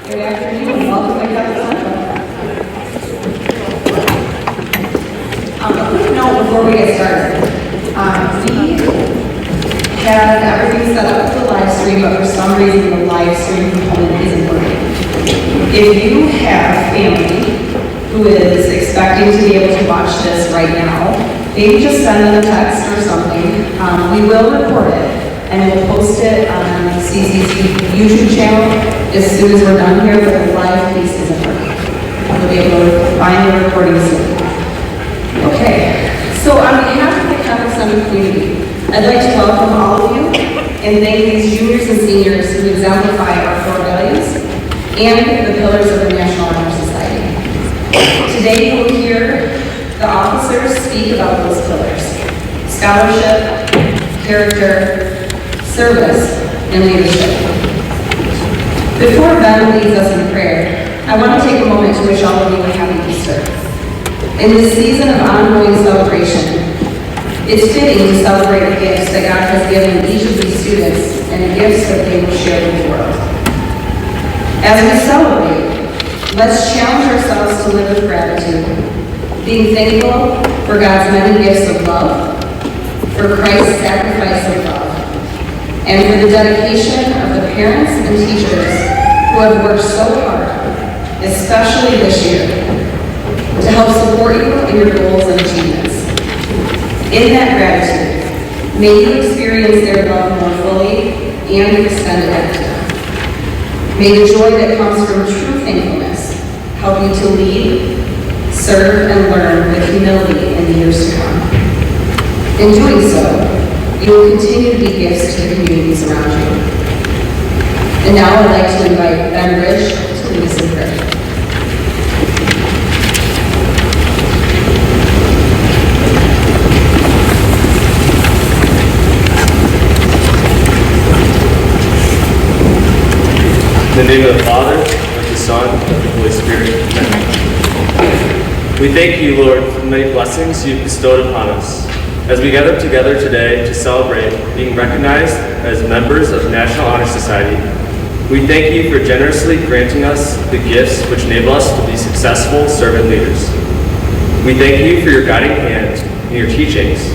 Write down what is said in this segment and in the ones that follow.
Good afternoon. Welcome to Camus. A quick note before we get started. We had everything set up for the live stream, but for some reason the live stream component isn't working. If you have family who is expecting to be able to watch this right now, maybe just send them a text or something. We will record it and we'll post it on CC's YouTube channel as soon as we're done here, but the live piece isn't working. You'll be able to find the recording soon. Okay, so on behalf of the Catholic Center community, I'd like to welcome all of you and thank these juniors and seniors who exemplify our core values and the pillars of the National Honor Society. Today you will hear the officers speak about those pillars: scholarship, character, service, and leadership. Before Ben leads us in prayer, I want to take a moment to wish all of you a happy Easter. In this season of ongoing celebration, it's fitting to celebrate the gifts that God has given each of these students and the gifts that they will share with the world. As we celebrate, let's challenge ourselves to live with gratitude, being thankful for God's many gifts of love, for Christ's sacrifice of love, and for the dedication of the parents and teachers who have worked so hard, especially this year, to help support you in your goals and achievements. In that gratitude, may you experience their love more fully and extend it back to them. May the joy that comes from true thankfulness help you to lead, serve, and learn with humility in the years to come. In doing so, you will continue to be gifts to the communities around you. And now I'd like to invite Ben Rich to lead us in prayer. In the name of the Father, of the Son, and of the Holy Spirit. Amen. We thank you, Lord, for the many blessings you've bestowed upon us. As we gather together today to celebrate being recognized as members of the National Honor Society, we thank you for generously granting us the gifts which enable us to be successful servant leaders. We thank you for your guiding hand and your teachings.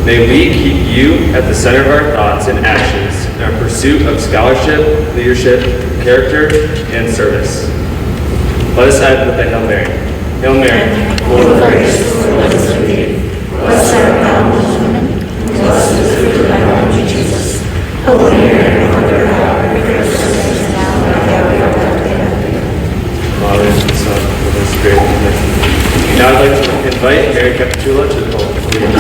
May we keep you at the center of our thoughts and actions in our pursuit of scholarship, leadership, character, and service. Let us end with the Hail Mary. Hail Mary, full of grace, the Lord is with thee. Blessed art thou among women, and blessed is the fruit of thy womb, Jesus. Holy Mary, Mother of God, pray for us sinners now and at the hour of our death. Amen. Father, and Son, and Holy Spirit. Amen. Now I'd like to invite Mary Capitula to the podium.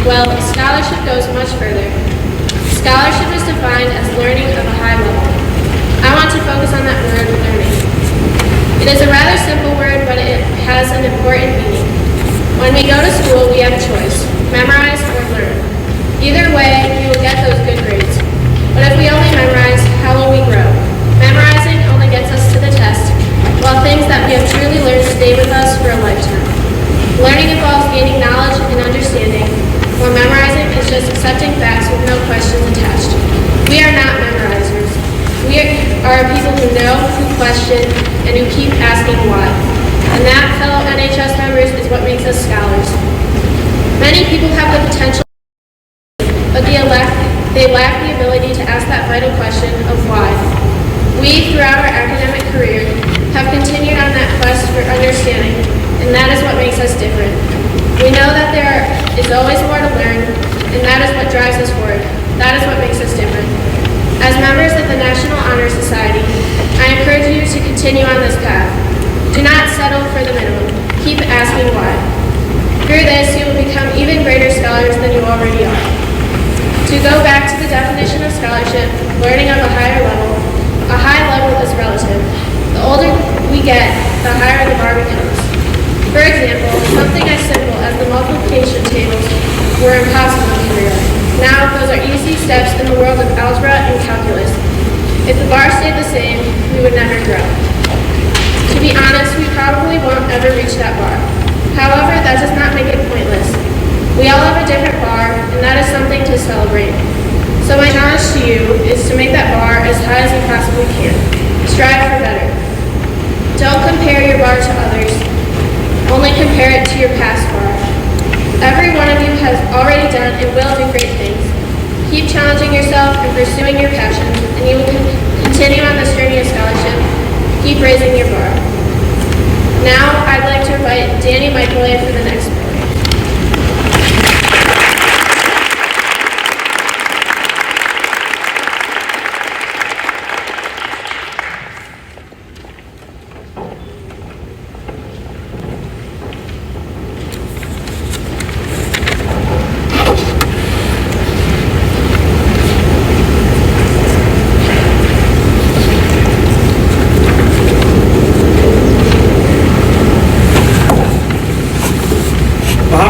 Well, scholarship goes much further. Scholarship is defined as learning of a high level. I want to focus on that word, learning. It is a rather simple word, but it has an important meaning. When we go to school, we have a choice: memorize or learn. Either way, we will get those good grades. But if we only memorize, how will we grow? Memorizing only gets us to the test, while things that we have truly learned stay with us for a lifetime. Learning involves gaining knowledge and understanding, while memorizing is just accepting facts with no questions attached. We are not memorizers. We are people who know, who question, and who keep asking why. And that, fellow NHS members, is what makes us scholars. Many people have the potential, but they lack the ability to ask that vital question of why. We, throughout our academic career, have continued on that quest for understanding, and that is what makes us different. We know that there is always more to learn, and that is what drives us forward. That is Society, I encourage you to continue on this path. Do not settle for the minimum. Keep asking why. Through this, you will become even greater scholars than you already are. To go back to the definition of scholarship, learning of a high level is relative. The older we get, the higher the bar becomes. For example, something as simple as the multiplication tables were impossible in Korea. Now, those are easy steps in the world of algebra and calculus. If the bar stayed the same, we would never grow. To be honest, we probably won't ever reach that bar. However, that does not make it pointless. We all have a different bar, and that is something to celebrate. So my challenge to you is to make that bar as high as you possibly can. Strive for better. Don't compare your bar to others. Only compare it to your past bar. Every one of you has already done and will do great things. Keep challenging yourself and pursuing your passions, and you will continue on this journey of scholarship. Keep raising your bar. Now, I'd like to invite Danny Microwave for the next point.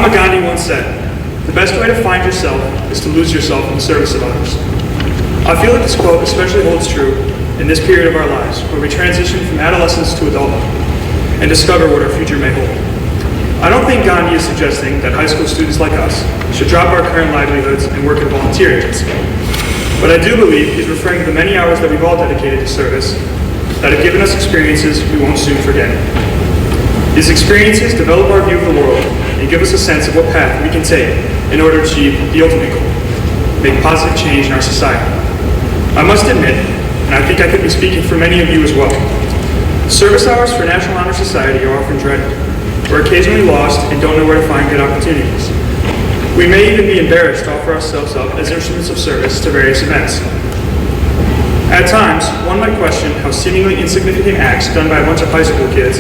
Gandhi once said, "The best way to find yourself is to lose yourself in the service of others." I feel that this quote especially holds true in this period of our lives, where we transition from adolescence to adulthood and discover what our future may hold. I don't think Gandhi is suggesting that high school students like us should drop our current livelihoods and work at a volunteer agency. But I do believe he's referring to the many hours that we've all dedicated to service that have given us experiences we won't soon forget. These experiences develop our view of the world and give us a sense of what path we can take in order to achieve the ultimate goal, make positive change in our society. I must admit, and I think I could be speaking for many of you as well, service hours for National Honor Society are often dreaded. We're occasionally lost and don't know where to find good opportunities. We may even be embarrassed to offer ourselves up as instruments of service to various events. At times, one might question how seemingly insignificant acts done by a bunch of high school kids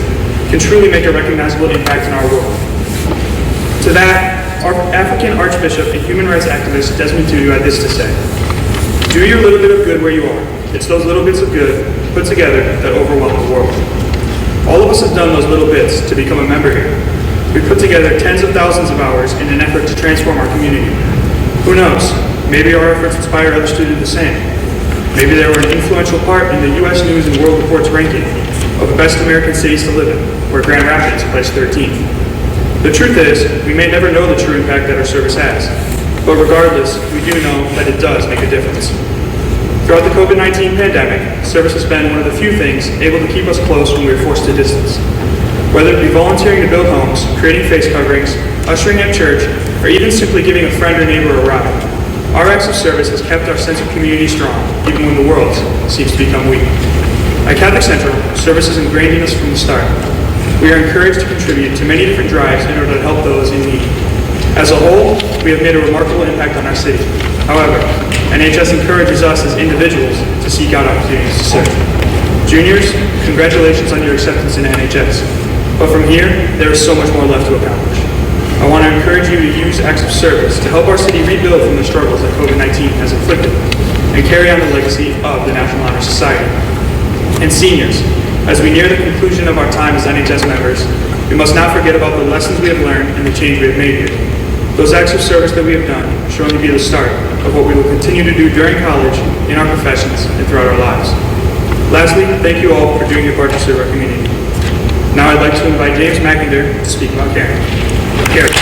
can truly make a recognizable impact in our world. To that, our African Archbishop and human rights activist Desmond Tutu had this to say: "Do your little bit of good where you are. It's those little bits of good put together that overwhelm the world." All of us have done those little bits to become a member here. We put together tens of thousands of hours in an effort to transform our community. Who knows? Maybe our efforts inspire others to do the same. Maybe they were an influential part in the U.S. News and World Report's ranking of the best American cities to live in, where Grand Rapids placed 13th. The truth is, we may never know the true impact that our service has, but regardless, we do know that it does make a difference. Throughout the COVID-19 pandemic, service has been one of the few things able to keep us close when we were forced to distance. Whether it be volunteering to build homes, creating face coverings, ushering at church, or even simply giving a friend or neighbor a ride, our acts of service has kept our sense of community strong, even when the world seems to become weak. At Catholic Central, service is ingrained in us from the start. We are encouraged to contribute to many different drives in order to help those in need. As a whole, we have made a remarkable impact on our city. However, NHS encourages us as individuals to seek out opportunities to serve. Juniors, congratulations on your acceptance in NHS. But from here, there is so much more left to accomplish. I want to encourage you to use acts of service to help our city rebuild from the struggles that COVID-19 has inflicted and carry on the legacy of the National Honor Society. And seniors, as we near the conclusion of our time as NHS members, we must not forget about the lessons we have learned and the change we have made here. Those acts of service that we have done should only be the start of what we will continue to do during college, in our professions, and throughout our lives. Lastly, thank you all for doing your part to serve our community. Now I'd like to invite James McInder to speak about caring. Caring.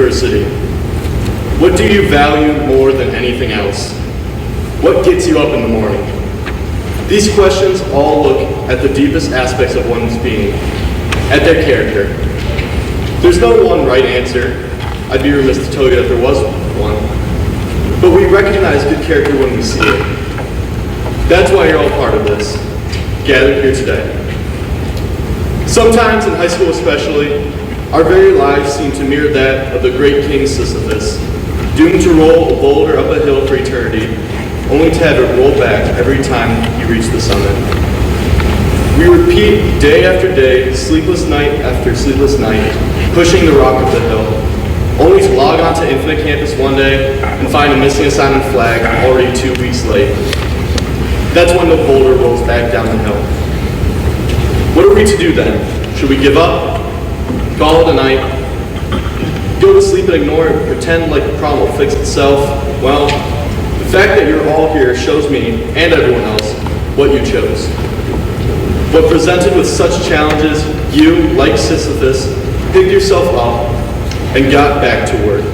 university? What do you value more than anything else? What gets you up in the morning? These questions all look at the deepest aspects of one's being, at their character. There's no one right answer. I'd be remiss to tell you that there was one. But we recognize good character when we see it. That's why you're all part of this, gathered here today. Sometimes, in high school especially, our very lives seem to mirror that of the great king Sisyphus, doomed to roll a boulder up a hill for eternity, only to have it roll back every time you reach the summit. We repeat day after day, sleepless night after sleepless night, pushing the rock up the hill, only to log on to Infinite Campus one day and find a missing assignment flag already 2 weeks late. That's when the boulder rolls back down the hill. What are we to do then? Should we give up? Call it a night? Go to sleep and ignore it, pretend like the problem will fix itself? Well, the fact that you're all here shows me, and everyone else, what you chose. But presented with such challenges, you, like Sisyphus, picked yourself up and got back to work.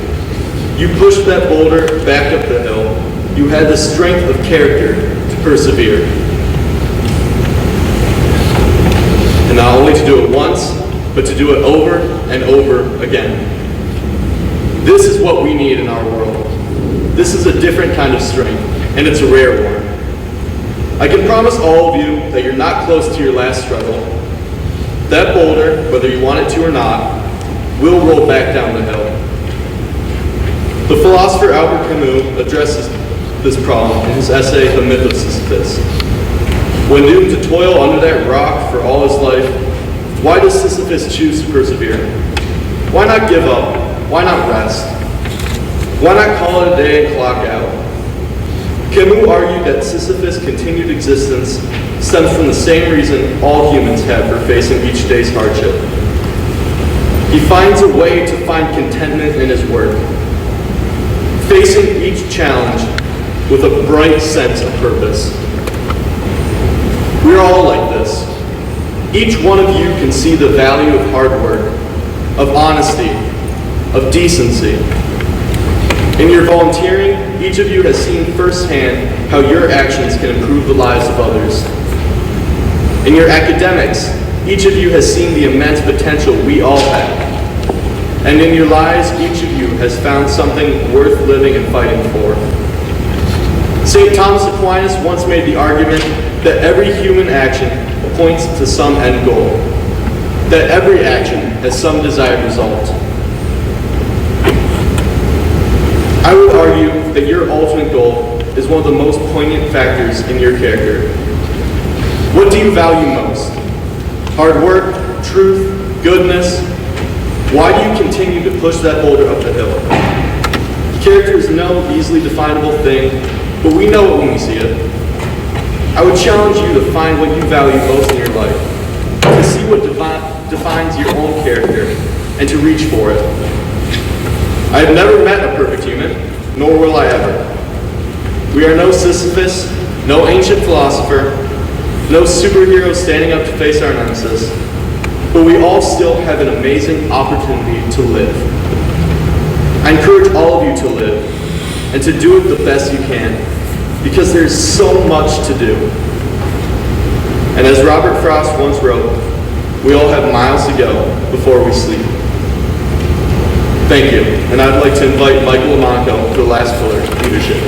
You pushed that boulder back up the hill. You had the strength of character to persevere. And not only to do it once, but to do it over and over again. This is what we need in our world. This is a different kind of strength, and it's a rare one. I can promise all of you that you're not close to your last struggle. That boulder, whether you want it to or not, will roll back down the hill. The philosopher Albert Camus addresses this problem in his essay, The Myth of Sisyphus. When doomed to toil under that rock for all his life, why does Sisyphus choose to persevere? Why not give up? Why not rest? Why not call it a day and clock out? Camus argued that Sisyphus' continued existence stems from the same reason all humans have for facing each day's hardship. He finds a way to find contentment in his work, facing each challenge with a bright sense of purpose. We're all like this. Each one of you can see the value of hard work, of honesty, of decency. In your volunteering, each of you has seen firsthand how your actions can improve the lives of others. In your academics, each of you has seen the immense potential we all have. And in your lives, each of you has found something worth living and fighting for. St. Thomas Aquinas once made the argument that every human action points to some end goal, that every action has some desired result. I would argue that your ultimate goal is one of the most poignant factors in your character. What do you value most? Hard work, truth, goodness? Why do you continue to push that boulder up the hill? Character is no easily definable thing, but we know it when we see it. I would challenge you to find what you value most in your life, to see what defines your own character, and to reach for it. I have never met a perfect human, nor will I ever. We are no Sisyphus, no ancient philosopher, no superhero standing up to face our nemesis, but we all still have an amazing opportunity to live. I encourage all of you to live, and to do it the best you can, because there's so much to do. And as Robert Frost once wrote, we all have miles to go before we sleep. Thank you, and I'd like to invite Michael Lamonco to the last pillar of leadership.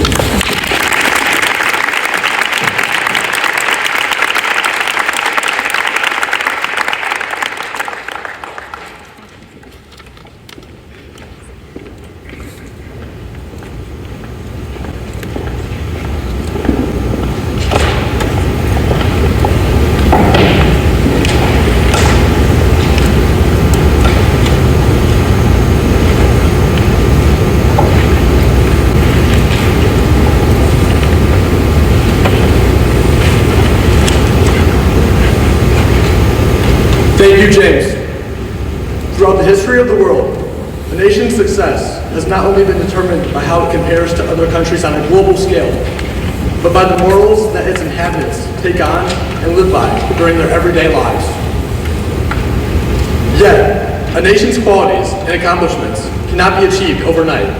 Thank you, James. Throughout the history of the world, a nation's success has not only been determined by how it compares to other countries on a global scale, but by the morals that its inhabitants take on and live by during their everyday lives. Yet, A nation's qualities and accomplishments cannot be achieved overnight,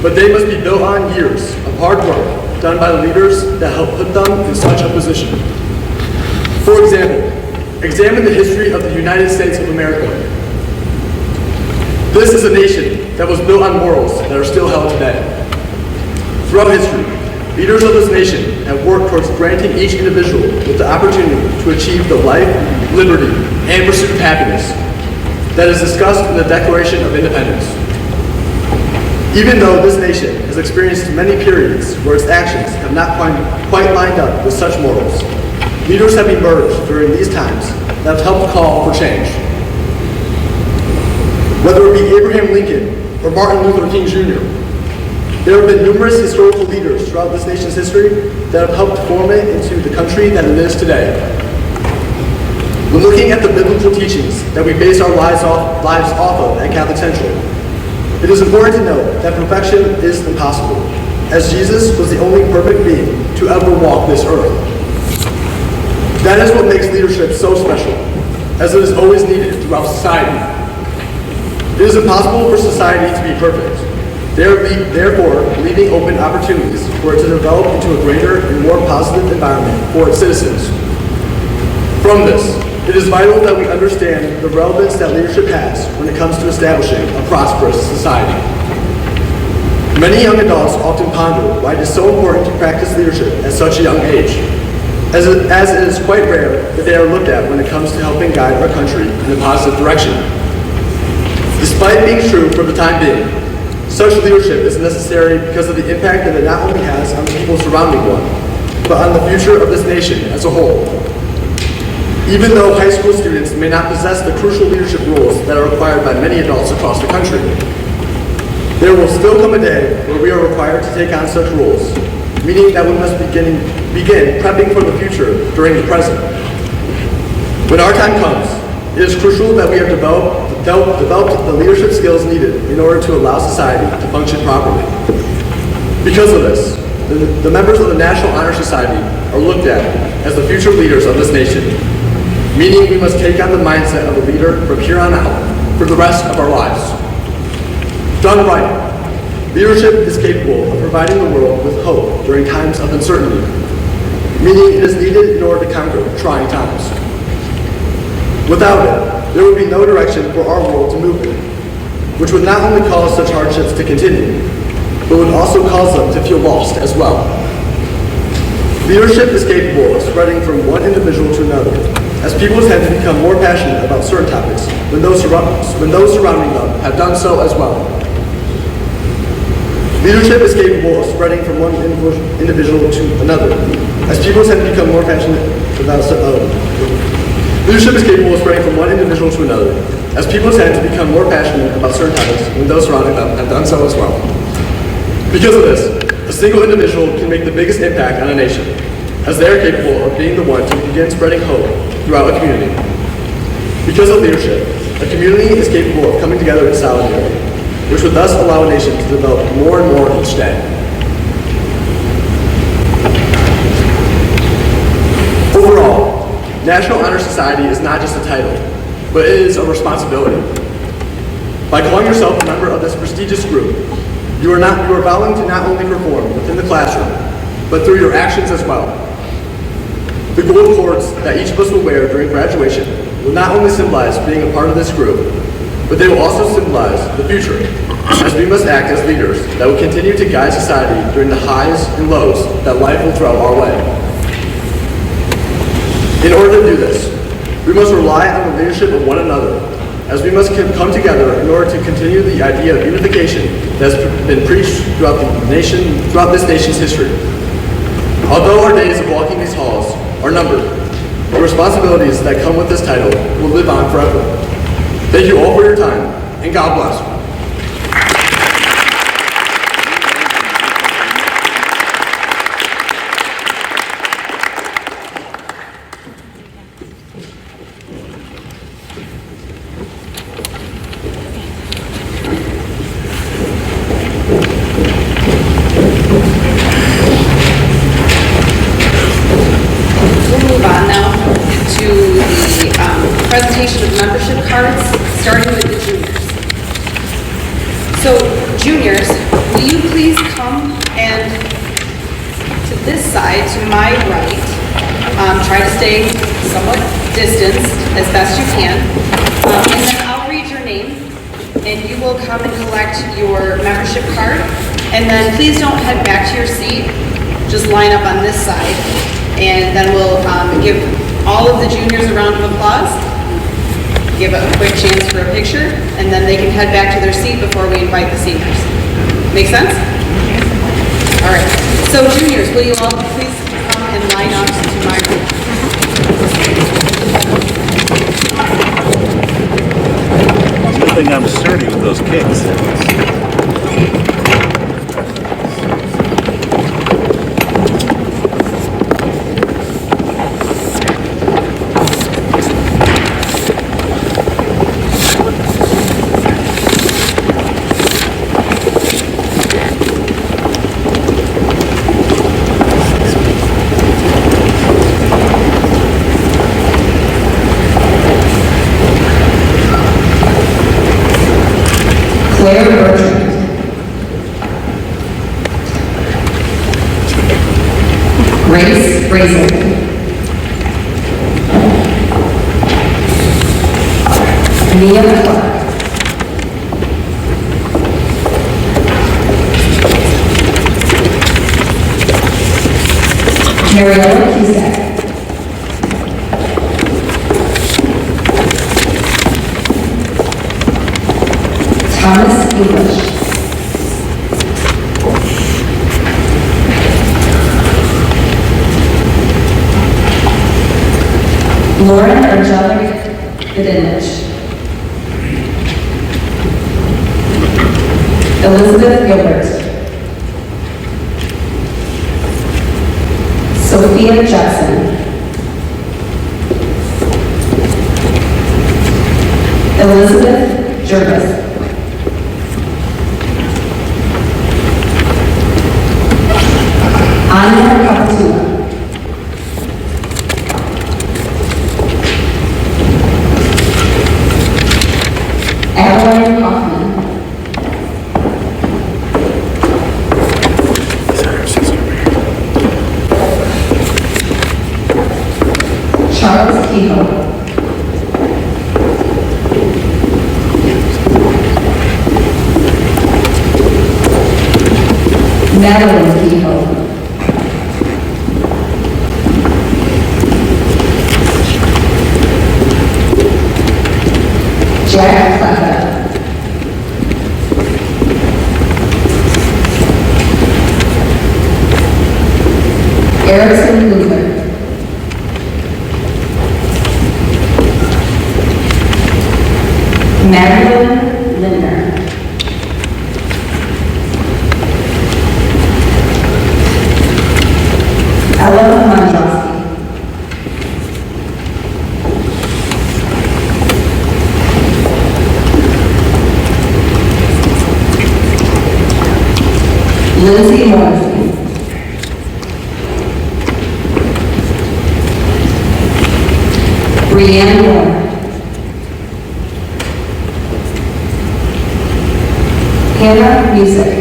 but they must be built on years of hard work done by the leaders that helped put them in such a position. For example, examine the history of the United States of America. This is a nation that was built on morals that are still held today. Throughout history, leaders of this nation have worked towards granting each individual with the opportunity to achieve the life, liberty, and pursuit of happiness that is discussed in the Declaration of Independence. Even though this nation has experienced many periods where its actions have not quite lined up with such morals, leaders have emerged during these times that have helped call for change. Whether it be Abraham Lincoln or Martin Luther King Jr., there have been numerous historical leaders throughout this nation's history that have helped form it into the country that it is today. When looking at the biblical teachings that we base our lives off of at Catholic Central, it is important to note that perfection is impossible, as Jesus was the only perfect being to ever walk this earth. That is what makes leadership so special, as it is always needed throughout society. It is impossible for society to be perfect, therefore leaving open opportunities for it to develop into a greater and more positive environment for its citizens. From this, it is vital that we understand the relevance that leadership has when it comes to establishing a prosperous society. Many young adults often ponder why it is so important to practice leadership at such a young age, as it is quite rare that they are looked at when it comes to helping guide our country in a positive direction. Despite being true for the time being, such leadership is necessary because of the impact that it not only has on the people surrounding one, but on the future of this nation as a whole. Even though high school students may not possess the crucial leadership roles that are required by many adults across the country, there will still come a day where we are required to take on such roles, meaning that we must begin prepping for the future during the present. When our time comes, it is crucial that we have developed the leadership skills needed in order to allow society to function properly. Because of this, the members of the National Honor Society are looked at as the future leaders of this nation, meaning we must take on the mindset of a leader from here on out for the rest of our lives. Done right, leadership is capable of providing the world with hope during times of uncertainty, meaning it is needed in order to conquer trying times. Without it, there would be no direction for our world to move in, which would not only cause such hardships to continue, but would also cause them to feel lost as well. Leadership is capable of spreading from one individual to another, as people tend to become more passionate about certain topics when those surrounding them have done so as well. Leadership is capable of spreading from one individual to another, as people tend to become more passionate about Leadership is capable of spreading from one individual to another, as people tend to become more passionate about certain topics when those surrounding them have done so as well. Because of this, a single individual can make the biggest impact on a nation, as they are capable of being the one to begin spreading hope throughout a community. Because of leadership, a community is capable of coming together in solidarity, which would thus allow a nation to develop more and more each day. Overall, National Honor Society is not just a title, but it is a responsibility. By calling yourself a member of this prestigious group, you are vowing to not only perform within the classroom, but through your actions as well. The gold cords that each of us will wear during graduation will not only symbolize being a part of this group, but they will also symbolize the future, as we must act as leaders that will continue to guide society during the highs and lows that life will throw our way. In order to do this, we must rely on the leadership of one another, as we must come together in order to continue the idea of unification that has been preached throughout this nation's history. Although our days of walking these halls are numbered, the responsibilities that come with this title will live on forever. Thank you all for your time, and God bless. We'll move on now to the presentation of membership cards. starting with the juniors. So, juniors, will you please come and to this side, to my right. Try to stay somewhat distanced as best you can. And then I'll read your name, and you will come and collect your membership card. And then please don't head back to your seat. Just line up on this side. And then we'll give all of the juniors a round of applause. Give a quick chance for a picture, and then they can head back to their seat before we invite the seniors. Make sense? All right. So juniors, will you all please come and line up to my group? Good thing I'm sturdy with those kicks. Claire Bertrand. Grace Brazen. Mia Clark. Mariella Cusack. Thomas English. Lauren Angelic Vidinich. Elizabeth Gilbert. Sophia Jackson. Elizabeth Jervis. Anya Capitula. Adeline Hoffman. Charles Kehoe. Madeline Kehoe. Jack Plata. Erickson Luther. Magdalene Lindner. Ella Mondrowski. Lindsay Morrison. Brianne Moore. Hannah Music.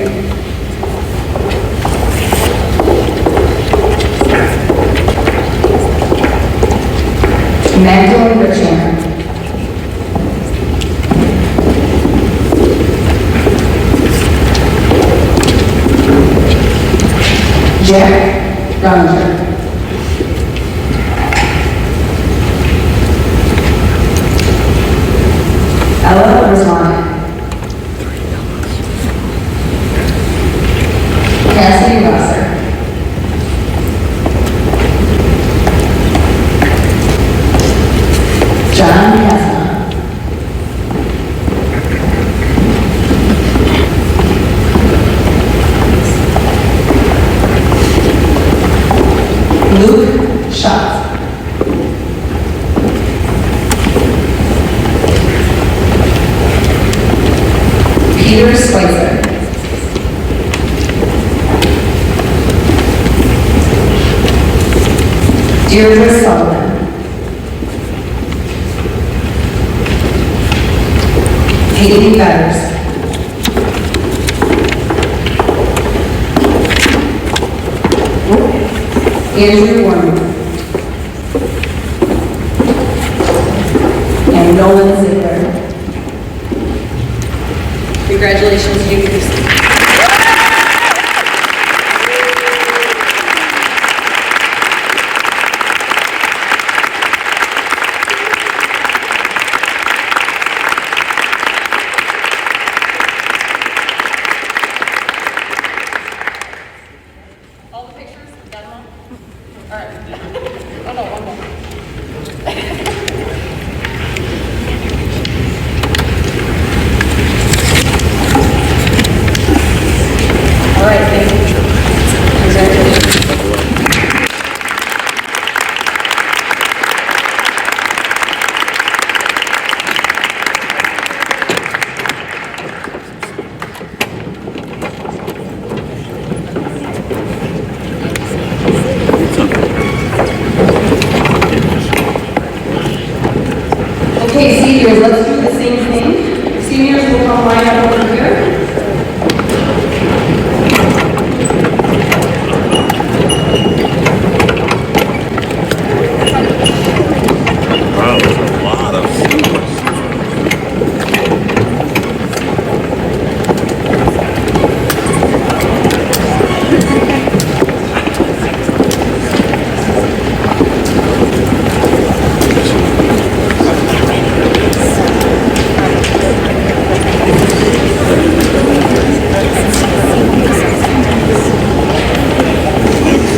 Magdalene Richard. Jack Roger. Ella Rosmani. Cassidy Rosser. John Casma. Luke Schatz. Peter Spicer. Deirdre Sullivan. Amy Betters. Andrew Warren. And Nolan Ziegler. Congratulations, juniors. All the pictures? Got them all? All right. Oh, no, one more. All right, thank you. Congratulations. Okay, seniors, let's do the same thing. Seniors will come line up over here. Wow, there's a lot of seniors.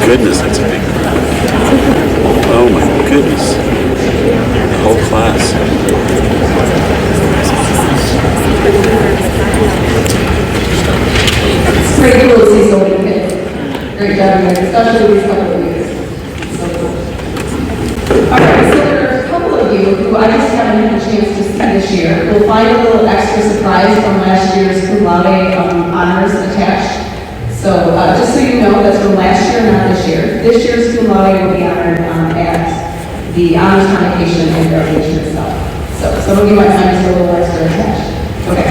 Goodness, that's a big crowd. Oh my goodness. The whole class. It's pretty cool to see so many kids. Great job, guys, especially these couple of years. So cool. All right, so there are a couple of you who I just haven't had a chance to see this year. We'll find a little extra surprise from last year's cum laude honors attached. So just so you know, that's from last year, not this year. This year's cum laude will be honored at the honors convocation and graduation itself. So some of you might find this a little extra attached. Okay.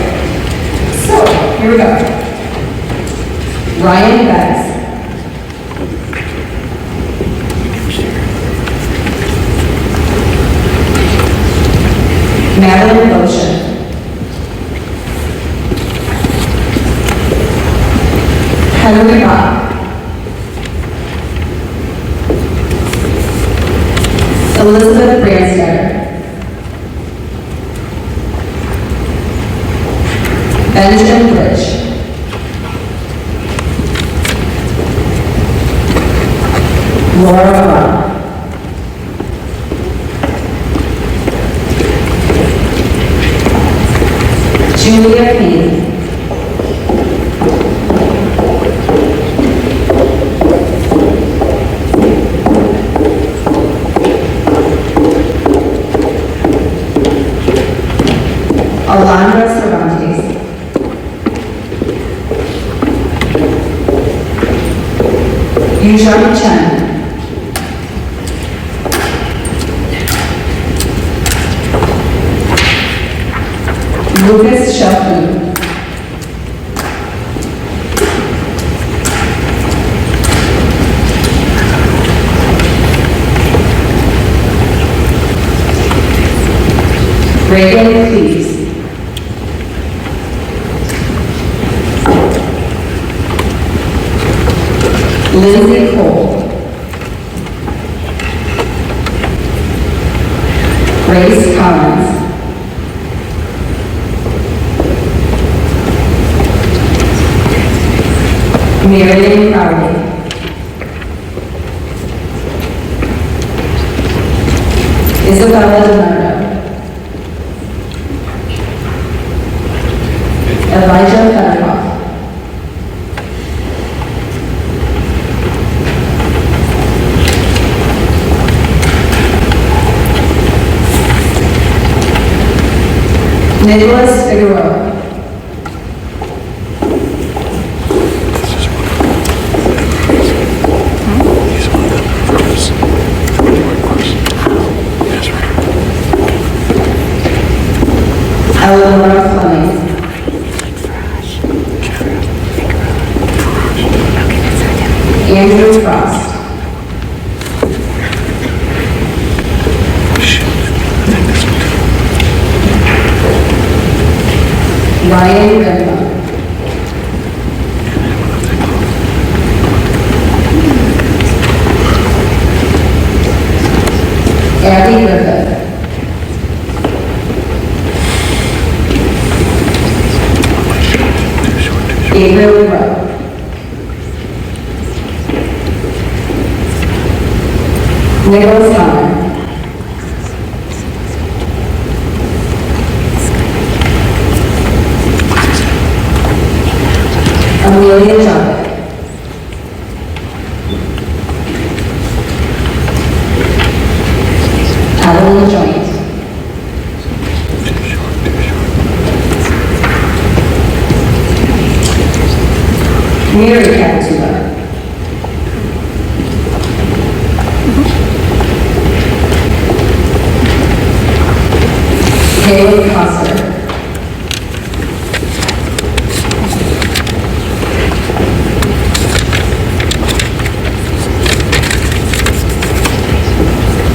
So here we go. Ryan Betts. Madeline Lotion. Henry Bob. Elizabeth Branstetter. Benjamin Rich. Laura Robb. Julia Payne. Alondra Cervantes. Yuzhang Chen. Lucas Shelton. Reagan Cleves. Lindsay Cole. Grace Collins. Marion Crowley. Isabella DiNardo. Elijah Fedorov. Nicholas Figueroa. Eleanor Fleming. Frost. Ryan Rimba. Abby Griffith. Gabriel Rowe. Nicholas Hunter. Amelia Jovic. Adeline Joint. Mary Capituba. Caleb Coster.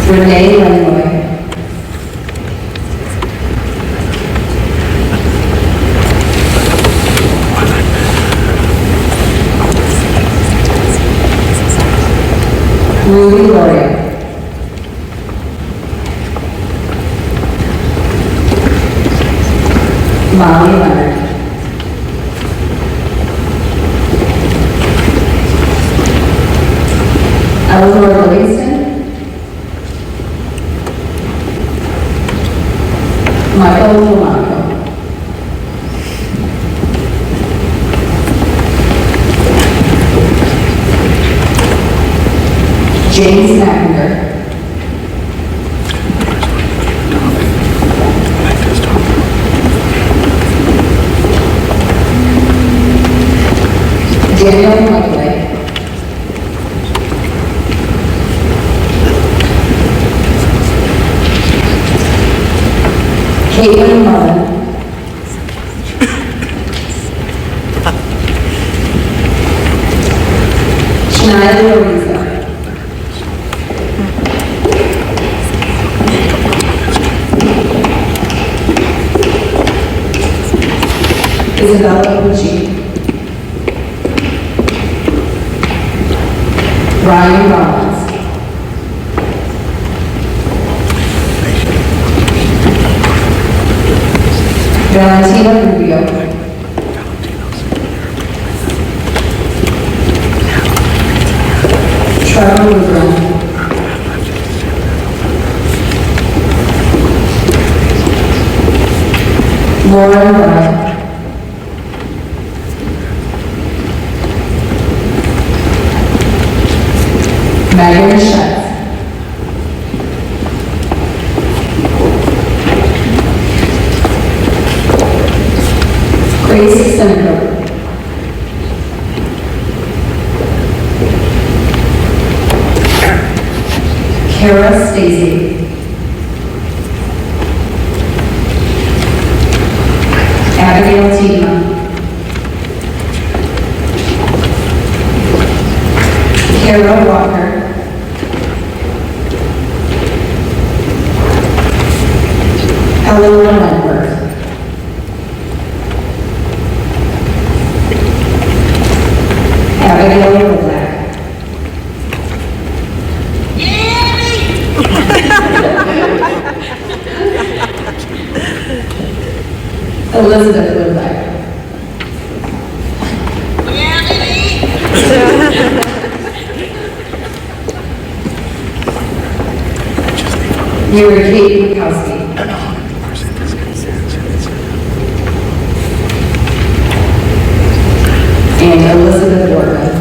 Renee Lenroy. Ruby Loria. Molly Leonard. Eleanor Livingston. Michael Lamonco. James Mackinder. Daniel Michael. Caitlin Mullen. Shania Louisa. Isabella Pucci. Brian Rollins. Valentina Rubio. Trevor Woodrum. Lauren Wright. Megan Schatz. Grace Seneca. Kara Stacey. Abigail Tima. Kara Walker. Eleanor Wentworth. Abigail Woodlack. Elizabeth Woodlack. Mary Kate Mikowski. And Elizabeth Wortman.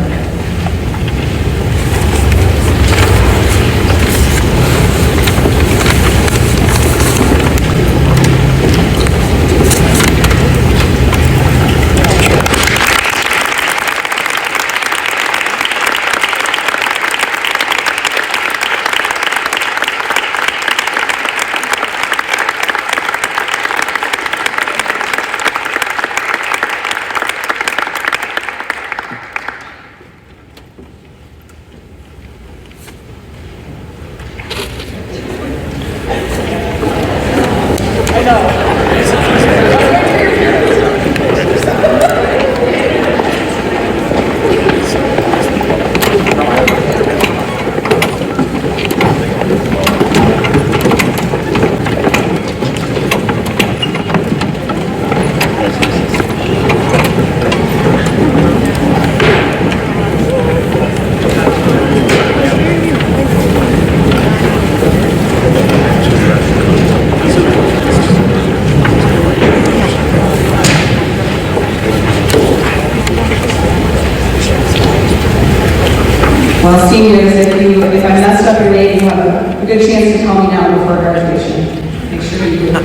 good chance to tell me now before graduation. Make sure you do.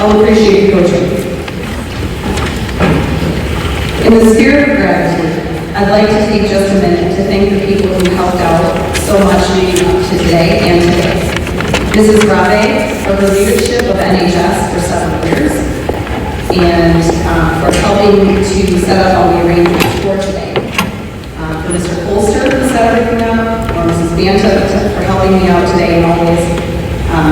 I'll appreciate your coaching. In the spirit of gratitude, I'd like to take just a minute to thank the people who helped out so much leading up to today and today. Mrs. Rabe for her leadership of NHS for several years, and for helping to set up all the arrangements for today. For Mr. Holster who set everything up, or Mrs. Banta for helping me out today and always.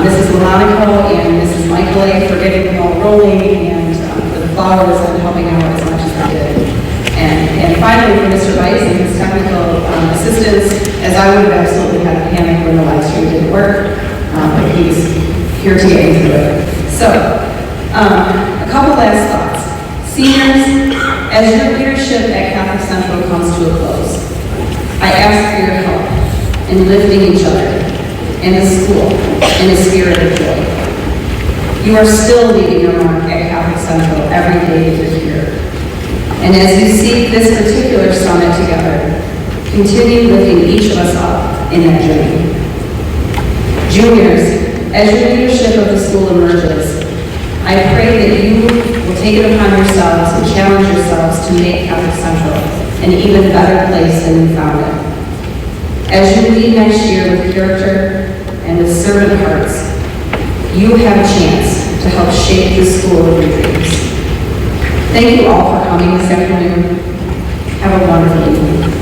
Mrs. Lamonco and Mrs. Michael for getting the ball rolling, and for the flowers and helping out as much as they did. And finally, for Mr. Weiss and his technical assistance, as I would have absolutely had a panic when the live stream didn't work, but he's here to get me through it. So, a couple last thoughts. Seniors, as your leadership at Catholic Central comes to a close, I ask for your help in lifting each other in the school in a spirit of joy. You are still leaving your mark at Catholic Central every day that you're here. And as you seek this particular summit together, continue lifting each of us up in that journey. Juniors, as your leadership of the school emerges, I pray that you will take it upon yourselves and challenge yourselves to make Catholic Central an even better place than you found it. As you lead next year with character and with servant hearts, you have a chance to help shape the school of your dreams. Thank you all for coming this afternoon. Have a wonderful evening.